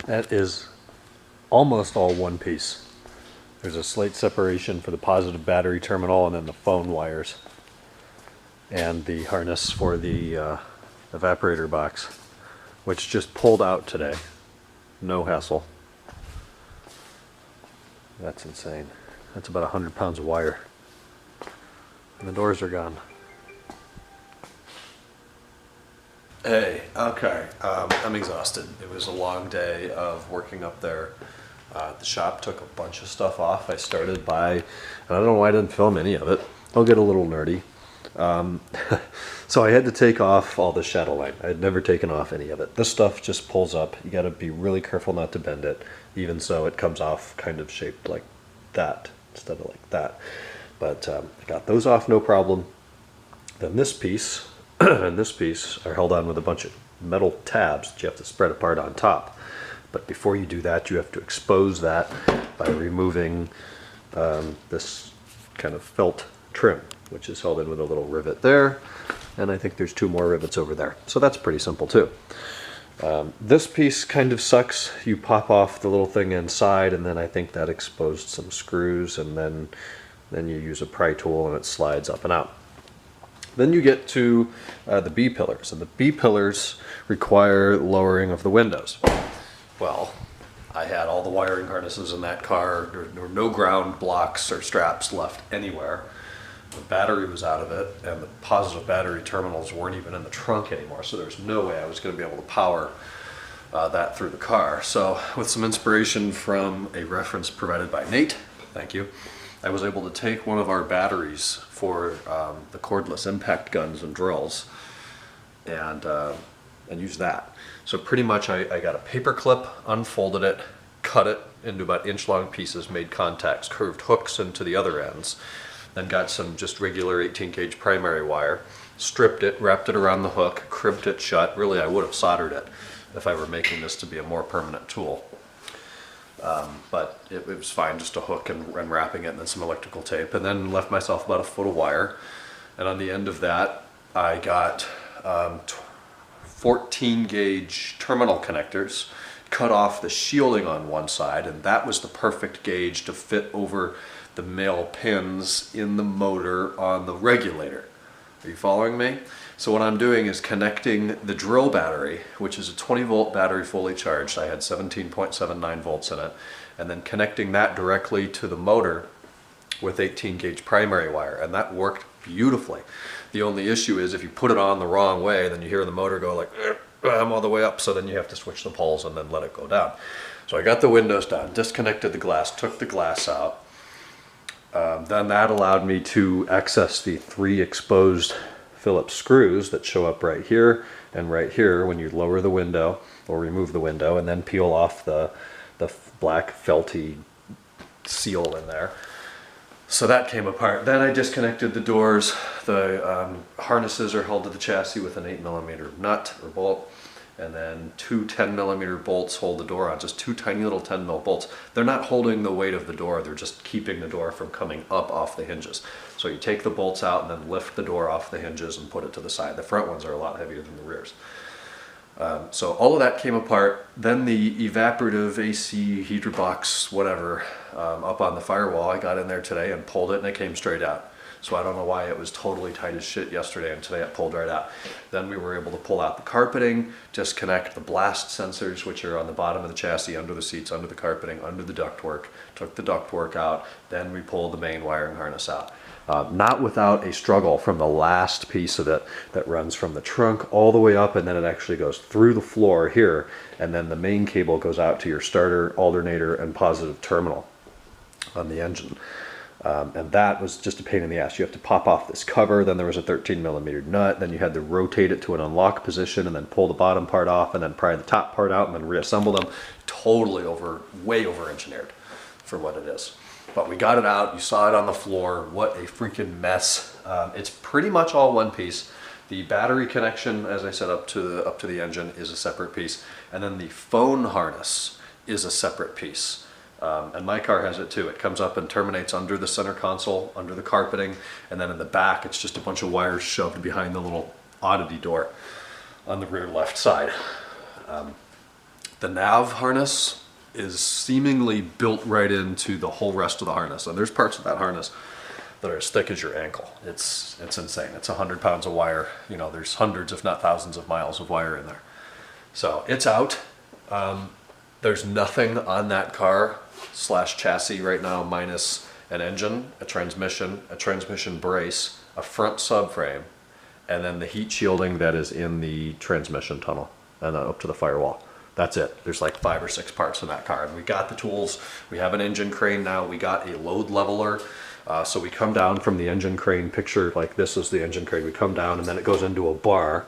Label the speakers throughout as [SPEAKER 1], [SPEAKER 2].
[SPEAKER 1] That is almost all one piece. There's a slight separation for the positive battery terminal and then the phone wires and the harness for the evaporator box, which just pulled out today. No hassle. That's insane. That's about 100 pounds of wire. And the doors are gone. Hey, okay, I'm exhausted. It was a long day of working up there. The shop took a bunch of stuff off. I started by, and I don't know why I didn't film any of it. I'll get a little nerdy. So I had to take off all the shadow line. I had never taken off any of it. This stuff just pulls up. You got to be really careful not to bend it. Even so, it comes off kind of shaped like that instead of like that. But I got those off, no problem. Then this piece and this piece are held on with a bunch of metal tabs that you have to spread apart on top. But before you do that, you have to expose that by removing this kind of felt trim, which is held in with a little rivet there. And I think there's 2 more rivets over there. So that's pretty simple too. This piece kind of sucks. You pop off the little thing inside, and then I think that exposed some screws, and then you use a pry tool and it slides up and out. Then you get to the B-pillars, and the B-pillars require lowering of the windows. Well, I had all the wiring harnesses in that car. There were no ground blocks or straps left anywhere. The battery was out of it, and the positive battery terminals weren't even in the trunk anymore, so there's no way I was going to be able to power that through the car. So with some inspiration from a reference provided by Nate, thank you, I was able to take one of our batteries for the cordless impact guns and drills and use that. So pretty much I got a paper clip, unfolded it, cut it into about inch-long pieces, made contacts, curved hooks into the other ends, then got some just regular 18-gauge primary wire, stripped it, wrapped it around the hook, crimped it shut. Really, I would have soldered it if I were making this to be a more permanent tool. But it was fine, just a hook and wrapping it, and then some electrical tape, and then left myself about 1 foot of wire. And on the end of that, I got 14-gauge terminal connectors, cut off the shielding on one side, and that was the perfect gauge to fit over the male pins in the motor on the regulator. Are you following me? So what I'm doing is connecting the drill battery, which is a 20-volt battery fully charged. I had 17.79 volts in it, and then connecting that directly to the motor with 18-gauge primary wire, and that worked beautifully. The only issue is if you put it on the wrong way, then you hear the motor go like, I'm all the way up, so then you have to switch the poles and then let it go down. So I got the windows done, disconnected the glass, took the glass out. Then that allowed me to access the 3 exposed Phillips screws that show up right here and right here when you lower the window or remove the window, and then peel off the black felty seal in there. So that came apart. Then I disconnected the doors. The harnesses are held to the chassis with an 8mm nut or bolt, and then 2 10mm bolts hold the door on, just 2 tiny little 10mm bolts. They're not holding the weight of the door, they're just keeping the door from coming up off the hinges. So you take the bolts out and then lift the door off the hinges and put it to the side. The front ones are a lot heavier than the rears. So all of that came apart. Then the evaporative AC heater box, whatever, up on the firewall, I got in there today and pulled it and it came straight out. So I don't know why it was totally tight as shit yesterday, and today it pulled right out. Then we were able to pull out the carpeting, disconnect the blast sensors, which are on the bottom of the chassis, under the seats, under the carpeting, under the ductwork, took the ductwork out, then we pulled the main wiring harness out. Not without a struggle from the last piece of it that runs from the trunk all the way up, and then it actually goes through the floor here, and then the main cable goes out to your starter, alternator, and positive terminal on the engine. And that was just a pain in the ass. You have to pop off this cover, then there was a 13mm nut, then you had to rotate it to an unlock position and then pull the bottom part off and then pry the top part out and then reassemble them. Totally way over engineered for what it is. But we got it out, you saw it on the floor, what a freaking mess. It's pretty much all one piece. The battery connection, as I said, up to the engine is a separate piece, and then the phone harness is a separate piece. And my car has it too. It comes up and terminates under the center console, under the carpeting, and then in the back it's just a bunch of wires shoved behind the little oddity door on the rear left side. The nav harness is seemingly built right into the whole rest of the harness. And there's parts of that harness that are as thick as your ankle. It's insane. It's 100 pounds of wire. You know, there's hundreds, if not thousands of miles of wire in there. So it's out. There's nothing on that car / chassis right now minus an engine, a transmission brace, a front subframe, and then the heat shielding that is in the transmission tunnel and then up to the firewall. That's it. There's like 5 or 6 parts in that car. And we got the tools. We have an engine crane now. We got a load leveler. So we come down from the engine crane picture, like this is the engine crane. We come down and then it goes into a bar.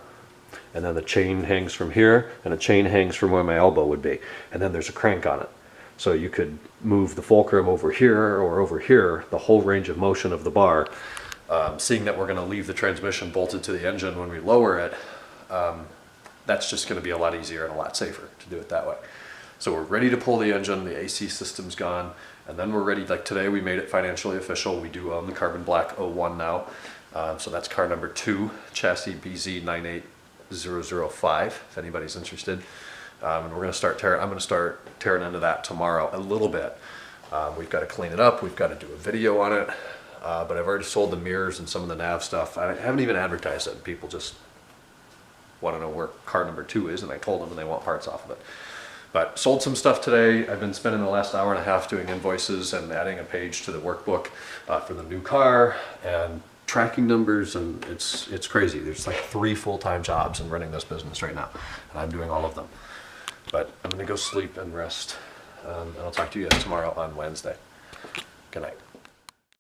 [SPEAKER 1] And then the chain hangs from here and a chain hangs from where my elbow would be. And then there's a crank on it. So you could move the fulcrum over here or over here, the whole range of motion of the bar. Seeing that we're going to leave the transmission bolted to the engine when we lower it, that's just going to be a lot easier and a lot safer to do it that way. So we're ready to pull the engine, the AC system's gone, and then we're ready, like today we made it financially official. We do own the carbon black 01 now. So that's car number 2, chassis BZ98005, if anybody's interested. And we're going to start I'm going to start tearing into that tomorrow a little bit. We've got to clean it up, we've got to do a video on it, but I've already sold the mirrors and some of the nav stuff. I haven't even advertised it. People just want to know where car number 2 is, and I told them and they want parts off of it. But sold some stuff today. I've been spending the last hour and a half doing invoices and adding a page to the workbook for the new car and tracking numbers, and it's crazy. There's like 3 full-time jobs in running this business right now, and I'm doing all of them. But I'm gonna go sleep and rest, and I'll talk to you guys tomorrow on Wednesday. Good night.